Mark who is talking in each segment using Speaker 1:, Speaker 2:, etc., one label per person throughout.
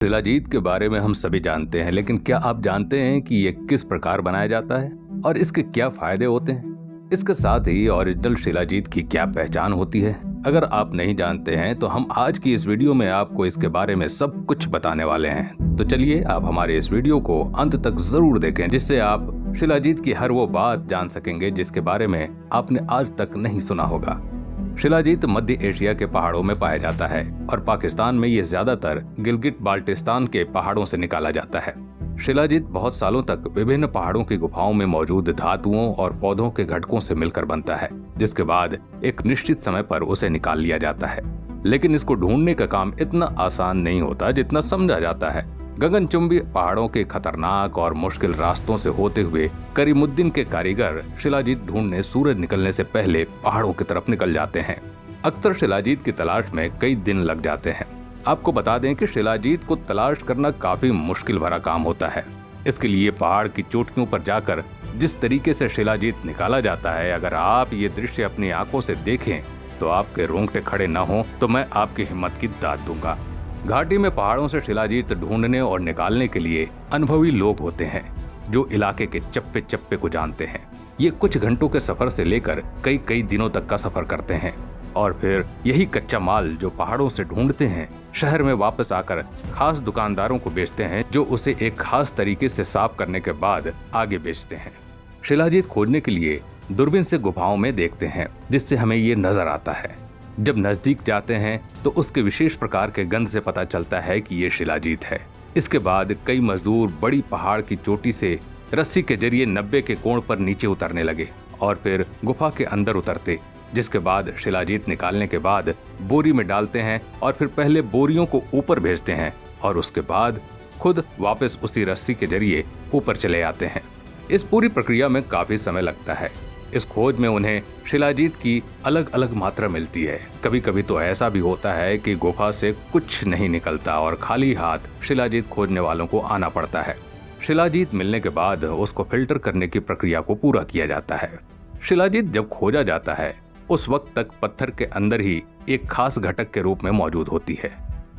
Speaker 1: शिलाजीत के बारे में हम सभी जानते हैं, लेकिन क्या आप जानते हैं कि ये किस प्रकार बनाया जाता है और इसके क्या फायदे होते हैं? इसके साथ ही ओरिजिनल शिलाजीत की क्या पहचान होती है? अगर आप नहीं जानते हैं तो हम आज की इस वीडियो में आपको इसके बारे में सब कुछ बताने वाले हैं। तो चलिए आप हमारे इस वीडियो को अंत तक जरूर देखें, जिससे आप शिलाजीत की हर वो बात जान सकेंगे जिसके बारे में आपने आज तक नहीं सुना होगा। शिलाजीत मध्य एशिया के पहाड़ों में पाया जाता है और पाकिस्तान में ये ज्यादातर गिलगिट बाल्टिस्तान के पहाड़ों से निकाला जाता है। शिलाजीत बहुत सालों तक विभिन्न पहाड़ों की गुफाओं में मौजूद धातुओं और पौधों के घटकों से मिलकर बनता है, जिसके बाद एक निश्चित समय पर उसे निकाल लिया जाता है। लेकिन इसको ढूंढने का काम इतना आसान नहीं होता जितना समझा जाता है। गगनचुंबी पहाड़ों के खतरनाक और मुश्किल रास्तों से होते हुए करीमुद्दीन के कारीगर शिलाजीत ढूंढने सूरज निकलने से पहले पहाड़ों की तरफ निकल जाते हैं। अक्सर शिलाजीत की तलाश में कई दिन लग जाते हैं। आपको बता दें कि शिलाजीत को तलाश करना काफी मुश्किल भरा काम होता है। इसके लिए पहाड़ की चोटियों पर जाकर जिस तरीके से शिलाजीत निकाला जाता है, अगर आप ये दृश्य अपनी आंखों से देखें तो आपके रोंगटे खड़े न हो तो मैं आपकी हिम्मत की दाद दूंगा। घाटी में पहाड़ों से शिलाजीत ढूंढने और निकालने के लिए अनुभवी लोग होते हैं जो इलाके के चप्पे चप्पे को जानते हैं। ये कुछ घंटों के सफर से लेकर कई कई दिनों तक का सफर करते हैं और फिर यही कच्चा माल जो पहाड़ों से ढूंढते हैं शहर में वापस आकर खास दुकानदारों को बेचते हैं, जो उसे एक खास तरीके से साफ करने के बाद आगे बेचते हैं। शिलाजीत खोजने के लिए दूरबीन से गुफाओं में देखते हैं, जिससे हमें ये नजर आता है। जब नजदीक जाते हैं तो उसके विशेष प्रकार के गंध से पता चलता है कि ये शिलाजीत है। इसके बाद कई मजदूर बड़ी पहाड़ की चोटी से रस्सी के जरिए 90 के कोण पर नीचे उतरने लगे और फिर गुफा के अंदर उतरते, जिसके बाद शिलाजीत निकालने के बाद बोरी में डालते हैं और फिर पहले बोरियों को ऊपर भेजते हैं और उसके बाद खुद वापस उसी रस्सी के जरिए ऊपर चले आते हैं। इस पूरी प्रक्रिया में काफी समय लगता है। इस खोज में उन्हें शिलाजीत की अलग अलग मात्रा मिलती है। कभी कभी तो ऐसा भी होता है कि गुफा से कुछ नहीं निकलता और खाली हाथ शिलाजीत खोजने वालों को आना पड़ता है। शिलाजीत मिलने के बाद उसको फिल्टर करने की प्रक्रिया को पूरा किया जाता है। शिलाजीत जब खोजा जाता है उस वक्त तक पत्थर के अंदर ही एक खास घटक के रूप में मौजूद होती है,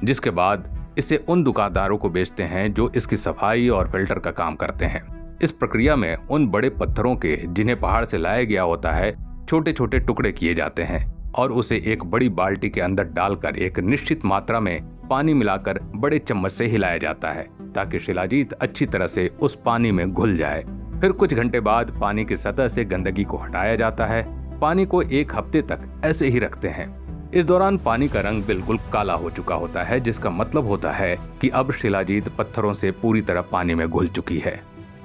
Speaker 1: जिसके बाद इसे उन दुकानदारों को बेचते हैं जो इसकी सफाई और फिल्टर का काम करते हैं। इस प्रक्रिया में उन बड़े पत्थरों के जिन्हें पहाड़ से लाया गया होता है छोटे छोटे टुकड़े किए जाते हैं और उसे एक बड़ी बाल्टी के अंदर डालकर एक निश्चित मात्रा में पानी मिलाकर बड़े चम्मच से हिलाया जाता है ताकि शिलाजीत अच्छी तरह से उस पानी में घुल जाए। फिर कुछ घंटे बाद पानी की सतह से गंदगी को हटाया जाता है। पानी को एक हफ्ते तक ऐसे ही रखते हैं। इस दौरान पानी का रंग बिल्कुल काला हो चुका होता है, जिसका मतलब होता है कि अब शिलाजीत पत्थरों से पूरी तरह पानी में घुल चुकी है।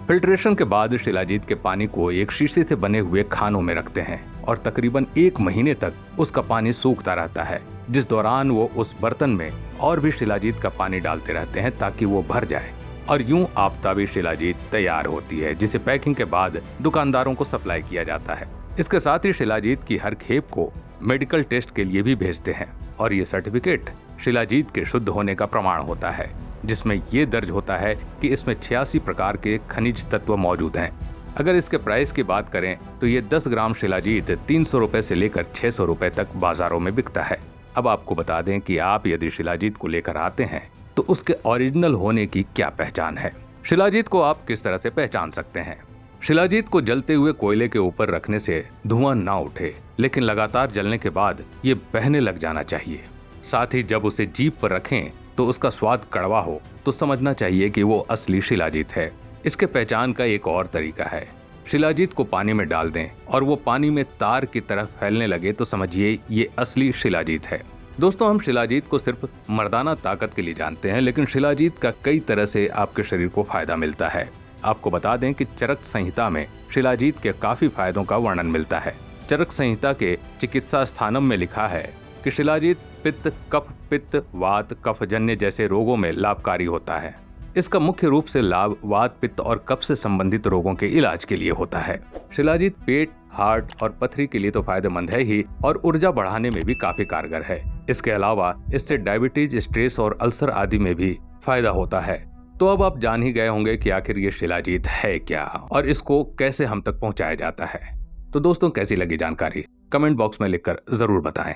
Speaker 1: फिल्ट्रेशन के बाद शिलाजीत के पानी को एक शीशे से बने हुए खानों में रखते हैं और तकरीबन 1 महीने तक उसका पानी सूखता रहता है, जिस दौरान वो उस बर्तन में और भी शिलाजीत का पानी डालते रहते हैं ताकि वो भर जाए और यूं आफताबी शिलाजीत तैयार होती है, जिसे पैकिंग के बाद दुकानदारों को सप्लाई किया जाता है। इसके साथ ही शिलाजीत की हर खेप को मेडिकल टेस्ट के लिए भी भेजते हैं और ये सर्टिफिकेट शिलाजीत के शुद्ध होने का प्रमाण होता है, जिसमें ये दर्ज होता है कि इसमें 86 प्रकार के खनिज तत्व मौजूद हैं। अगर इसके प्राइस की बात करें तो ये 10 ग्राम शिलाजीत 300 रुपए से लेकर 600 रुपए तक बाजारों में बिकता है। अब आपको बता दें कि आप यदि शिलाजीत को लेकर आते हैं तो उसके ओरिजिनल होने की क्या पहचान है। शिलाजीत को आप किस तरह से पहचान सकते हैं? शिलाजीत को जलते हुए कोयले के ऊपर रखने से धुआं ना उठे, लेकिन लगातार जलने के बाद ये बहने लग जाना चाहिए। साथ ही जब उसे जीभ पर रखें तो उसका स्वाद कड़वा हो तो समझना चाहिए कि वो असली शिलाजीत है। इसके पहचान का एक और तरीका है। शिलाजीत को पानी में डाल दें और वो पानी में तार की तरह फैलने लगे तो समझिए ये असली शिलाजीत है। दोस्तों, हम शिलाजीत को सिर्फ मर्दाना ताकत के लिए जानते हैं, लेकिन शिलाजीत का कई तरह से आपके शरीर को फायदा मिलता है। आपको बता दें कि चरक संहिता में शिलाजीत के काफी फायदों का वर्णन मिलता है। चरक संहिता के चिकित्सा स्थानम में लिखा है कि शिलाजीत पित्त, कफ, पित्त, वात, कफजन्य जैसे रोगों में लाभकारी होता है। इसका मुख्य रूप से लाभ वात, पित्त और कफ से संबंधित रोगों के इलाज के लिए होता है। शिलाजीत पेट, हार्ट और पथरी के लिए तो फायदेमंद है ही और ऊर्जा बढ़ाने में भी काफी कारगर है। इसके अलावा इससे डायबिटीज, स्ट्रेस और अल्सर आदि में भी फायदा होता है। तो अब आप जान ही गए होंगे कि आखिर ये शिलाजीत है क्या और इसको कैसे हम तक पहुंचाया जाता है। तो दोस्तों, कैसी लगी जानकारी कमेंट बॉक्स में लिखकर जरूर बताएं।